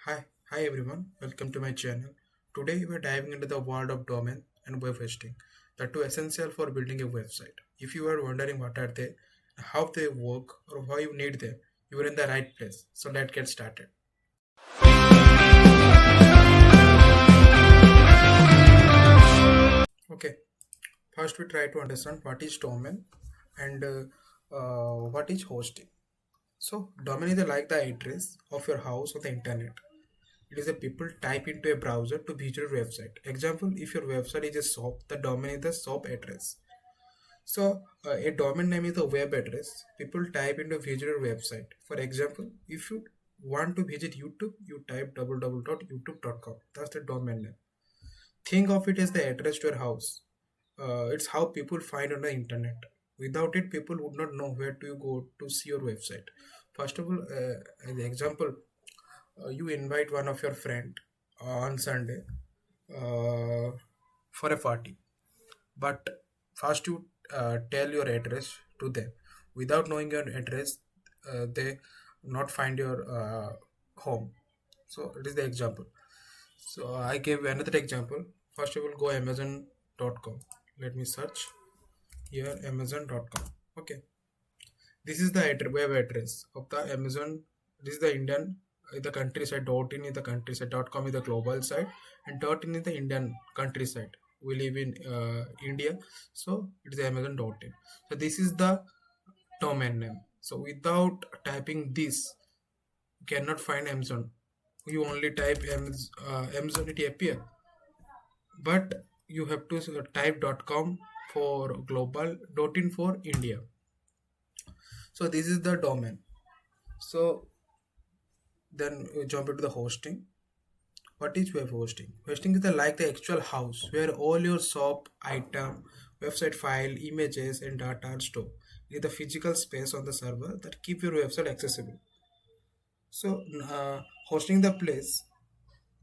Hi everyone, welcome to my channel. Today we're diving into the world of domain and web hosting, the two essential for building a website. If you are wondering what are they, how they work, or why you need them, you are in the right place. So let's get started. Okay, first we try to understand what is domain and what is hosting. So domain is like the address of your house on the internet. It is a people type into a browser to visit your website. Example, if your website is a shop, the domain is the shop address. So a domain name is a web address. People type into visit your website. For example, if you want to visit YouTube, you type www.youtube.com. That's the domain name. Think of it as the address to your house. It's how people find on the internet. Without it, people would not know where to go to see your website. First of all, as an example, you invite one of your friend on Sunday uh, for a party, but first you tell your address to them. Without knowing your address, they not find your home. So it is the example. So I gave another example. First, I will go Amazon.com. Let me search here Amazon.com. Okay, this is the web address of the Amazon. This is the Indian, the countryside. .in is the countryside. .com is the global site, and .in is the Indian countryside. We live in India, so it is Amazon.in. So this is the domain name. So without typing this, you cannot find Amazon. You only type Amazon, it appear, but you have to type .com for global, .in for India. So this is the domain. So then we jump into the hosting. What is web hosting? Hosting is like the actual house where all your shop item, website file, images, and data are stored. It is the physical space on the server that keep your website accessible. So hosting the place.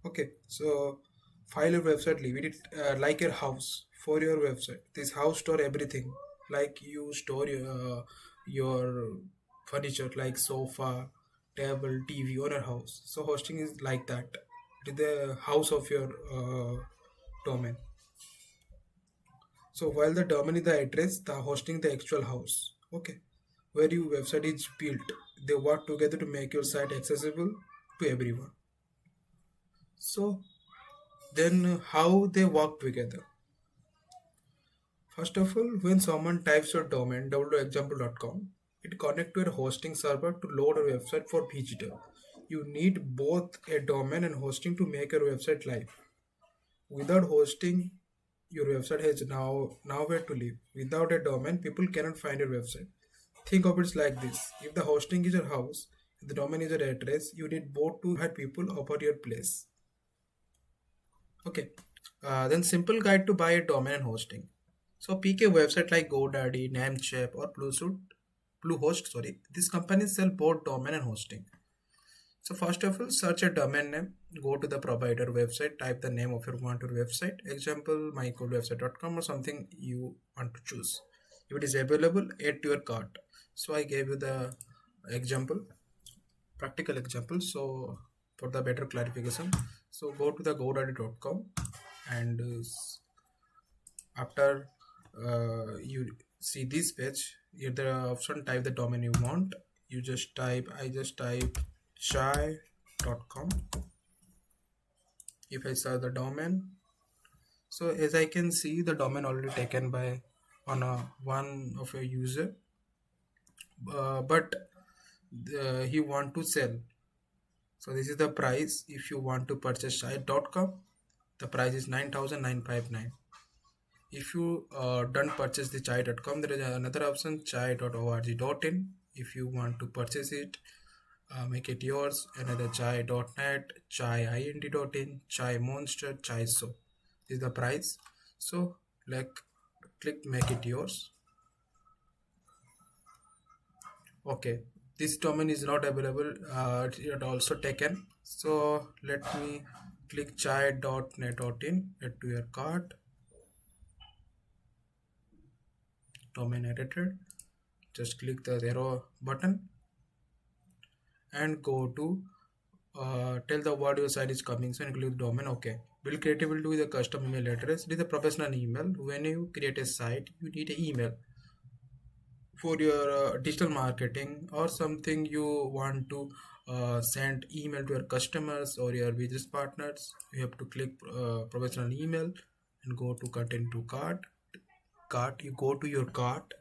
Okay, so file your website, leave it like your house for your website. This house store everything, like you store your furniture like sofa, table, TV on your house. So hosting is like that. It is the house of your domain. So while the domain is the address, the hosting the actual house. Okay, where your website is built. They work together to make your site accessible to everyone. So then how they work together? First of all, when someone types your domain www.example.com, it connects to a hosting server to load a website for visitor. You need both a domain and hosting to make your website live. Without hosting, your website has nowhere to live. Without a domain, people cannot find your website. Think of it like this: if the hosting is your house, if the domain is your address, you need both to have people about your place. Okay. Then simple guide to buy a domain and hosting. So pick a website like GoDaddy, Namecheap, or Bluehost. Sorry, these companies sell both domain and hosting. So first of all, search a domain name. Go to the provider website. Type the name of your want your website. Example, mycoolwebsite.com or something you want to choose. If it is available, add to your cart. So I gave you the example, practical example. So for the better clarification, so go to the godaddy.com and after you see this page, here the option type the domain you want. You just type, I just type chai.com. If I search the domain, so as I can see the domain already taken by on a one of a user, but he want to sell. So this is the price. If you want to purchase chai.com, the price is 9,959. If you don't purchase the chai.com, there is another option chai.org.in. If you want to purchase it, make it yours. Another chai.net, chai.ind.in, chai monster, chai so. This is the price. So like click make it yours. Okay, this domain is not available. It also taken. So let me click chai.net.in, add to your cart, domain edited. Just click the arrow button and go to tell the what your site is coming, so include domain. Okay, build creativity with a custom email address. It is a professional email. When you create a site, you need an email for your digital marketing or something. You want to send email to your customers or your business partners. You have to click professional email and go to content to cart. You go to your cart,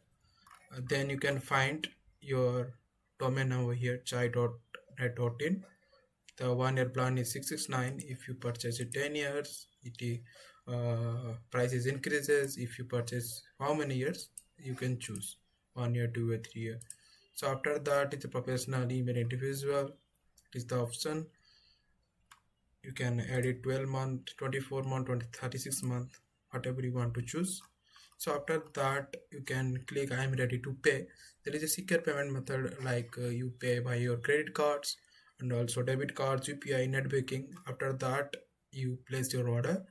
then you can find your domain over here, chai.net.in. The 1 year plan is 669. If you purchase it 10 years, prices increases. If you purchase how many years, you can choose 1 year, 2 year, 3 year. So after that, it's a professional email individual. It is the option. You can edit 12 month, 24 month, 20, 36 month, whatever you want to choose. So after that, you can click I am ready to pay. There is a secure payment method, like you pay by your credit cards and also debit cards, UPI, net banking. After that, you place your order.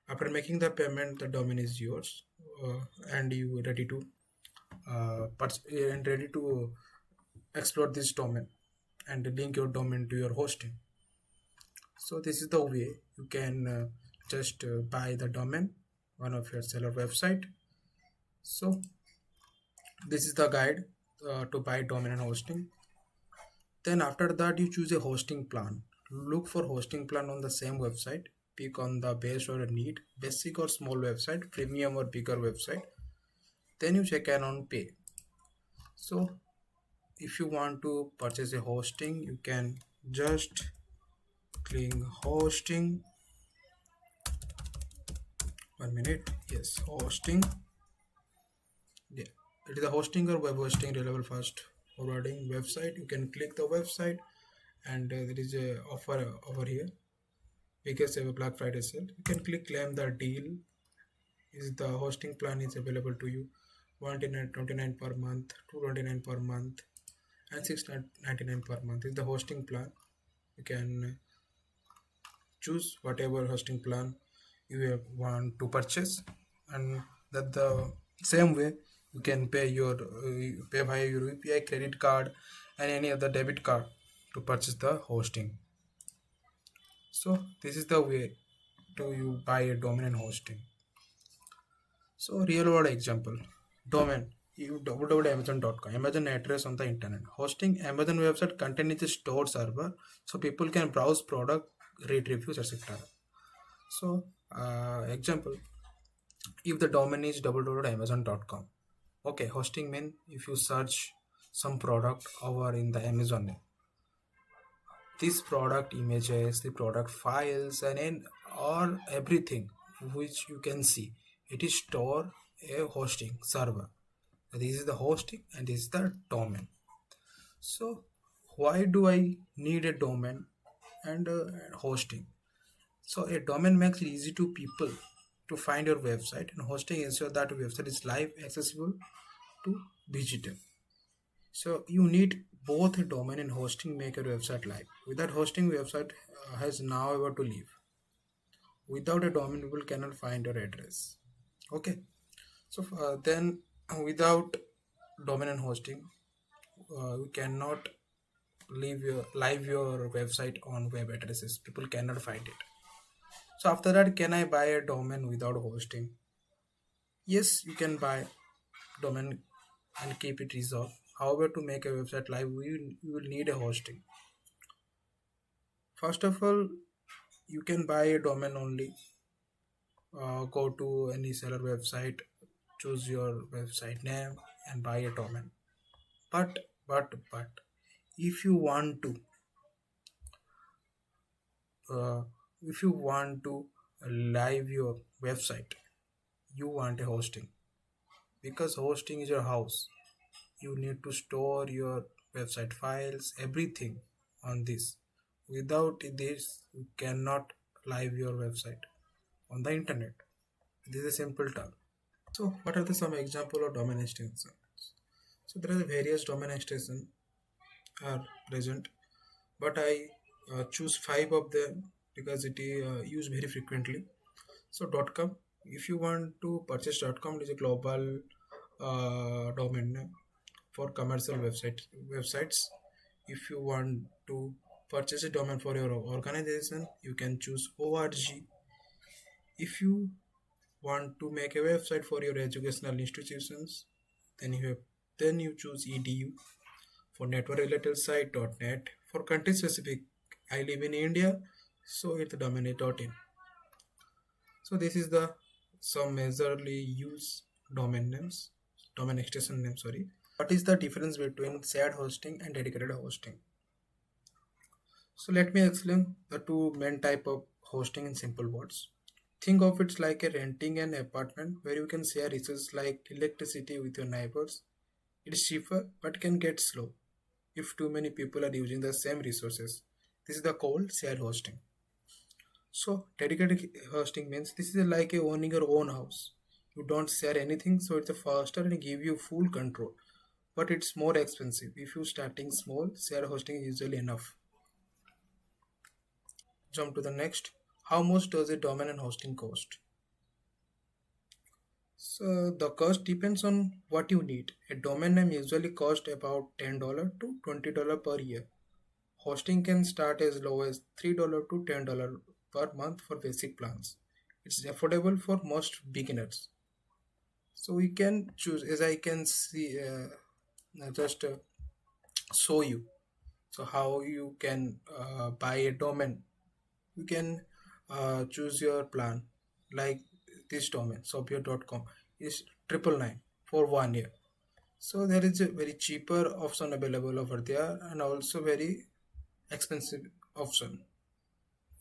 After making the payment, the domain is yours, and you ready to and ready to explore this domain and link your domain to your hosting. So this is the way you can just buy the domain, one of your seller website. So this is the guide to buy domain and hosting. Then after that, you choose a hosting plan. Look for hosting plan on the same website. Pick on the base or a need, basic or small website, premium or bigger website. Then you check in on pay. So if you want to purchase a hosting, you can just click hosting. 1 minute. Yes, hosting. Yeah, it is a hosting or web hosting reliable fast forwarding website. You can click the website, and there is a offer over here, biggest ever Black Friday sale. You can click claim the deal. Is the hosting plan is available to you, 129 per month, 229 per month, and 699 per month is the hosting plan. You can choose whatever hosting plan you want to purchase, and that the same way you can pay your pay via your UPI, credit card, and any other debit card to purchase the hosting. So this is the way to you buy a domain and hosting. So real world example, domain, you www.amazon.com, Amazon address on the internet. Hosting, Amazon website content is a stored server, so people can browse product, read reviews, etc. So example, if the domain is www.amazon.com, okay, hosting mean if you search some product over in the Amazon, this product images, the product files, and in or everything which you can see, it is store a hosting server. This is the hosting and this is the domain. So why do I need a domain and hosting? So a domain makes it easy to people to find your website, and hosting ensure that website is live, accessible to digital. So you need both a domain and hosting make your website live. Without hosting, website has now ever to leave. Without a domain, people cannot find your address. Okay. So then, without domain and hosting, you cannot leave your live your website on web addresses. People cannot find it. So after that, can I buy a domain without hosting? Yes, you can buy domain and keep it resolved. However, to make a website live, you will need a hosting. First of all, you can buy a domain only. Go to any seller website, choose your website name, and buy a domain. But if you want to, uh, if you want to live your website, you want a hosting, because hosting is your house. You need to store your website files, everything on this. Without this, you cannot live your website on the internet. This is a simple term. So what are the some example of domain extensions? So there are various domain extensions are present, but I choose five of them because it is used very frequently. So .com, if you want to purchase .com, it is a global domain name for commercial websites. If you want to purchase a domain for your organization, you can choose org. If you want to make a website for your educational institutions, then you choose edu. For network related site .net. For country specific, I live in India, so it's domain is .in. So this is the some majorly used domain names, domain extension name. Sorry. What is the difference between shared hosting and dedicated hosting? So let me explain the two main type of hosting in simple words. Think of it like a renting an apartment where you can share resources like electricity with your neighbors. It is cheaper but can get slow if too many people are using the same resources. This is the called shared hosting. So dedicated hosting means this is like a owning your own house. You don't share anything, so it's a faster and give you full control. But it's more expensive. If you starting small, shared hosting is usually enough. Jump to the next. How much does a domain and hosting cost? So the cost depends on what you need. A domain name usually costs about $10 to $20 per year. Hosting can start as low as $3 to $10 per month for basic plans. It's affordable for most beginners. So we can choose, as I can see, just show you. So how you can buy a domain. You can choose your plan like this domain, sophia.com is 999 for 1 year. So there is a very cheaper option available over there and also very expensive option.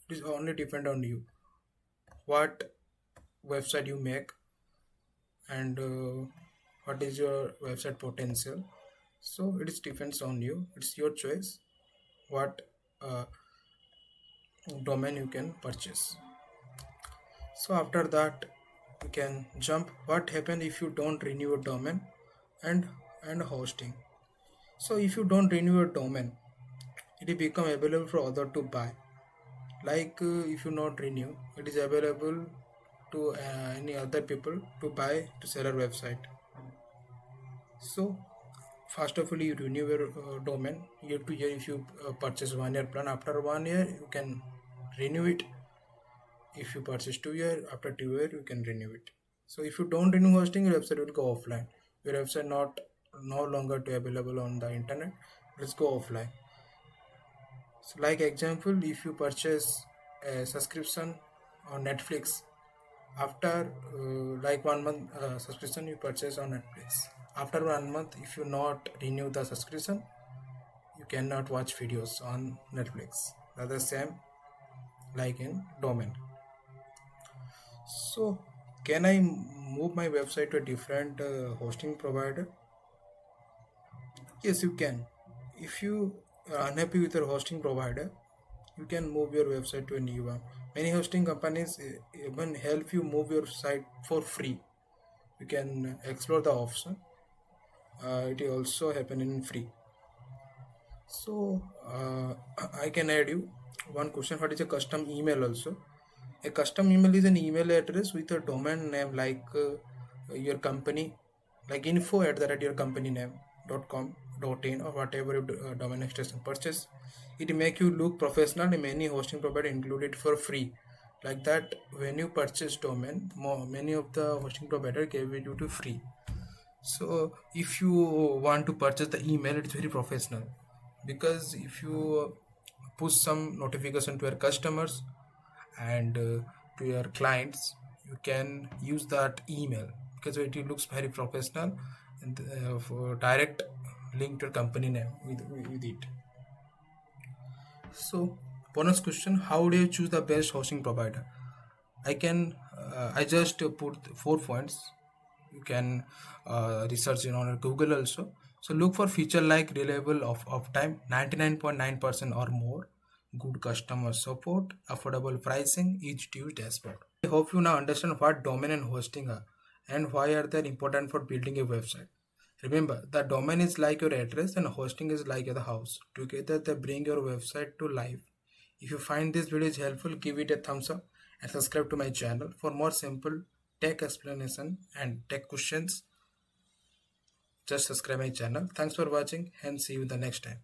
It is only depend on you what website you make and what is your website potential. So it is depends on you. It's your choice what uh, domain you can purchase. So after that you can jump what happen if you don't renew your domain and hosting. So if you don't renew your domain, it will become available for other to buy. Like if you not renew, it is available to any other people to buy to sell our website. So first of all you renew your domain year to year. If you purchase 1 year plan, after 1 year you can renew it. If you purchase 2 year, after 2 year you can renew it. So if you don't renew hosting, your website will go offline. Your website not no longer to available on the internet. Let's go offline. So like example, if you purchase a subscription on Netflix, after like 1 month subscription you purchase on Netflix. After 1 month, if you not renew the subscription, you cannot watch videos on Netflix. That's the same like in domain. So can I move my website to a different hosting provider? Yes, you can. If you are unhappy with your hosting provider, you can move your website to a new one. Many hosting companies even help you move your site for free. You can explore the option. It will also happen in free. So I can add you one question. What is a custom email also? A custom email is an email address with a domain name like your company, like info at the rate your company name .com .in or whatever your domain extension purchase. It make you look professional and many hosting provider include it for free. Like that, when you purchase domain, many of the hosting provider gave it you to free. So if you want to purchase the email, it's very professional because if you push some notification to your customers and to your clients, you can use that email because it looks very professional and for direct link to your company name with it. So bonus question: how do you choose the best hosting provider? I just put 4 points. You can research it on Google also. So look for feature like reliable of time, 99.9% or more, good customer support, affordable pricing, each to use dashboard. I hope you now understand what domain and hosting are and why are they important for building a website. Remember, the domain is like your address and hosting is like your house. Together they bring your website to life. If you find this video is helpful, give it a thumbs up and subscribe to my channel for more simple tech explanation and tech questions. Just subscribe my channel. Thanks for watching and see you the next time.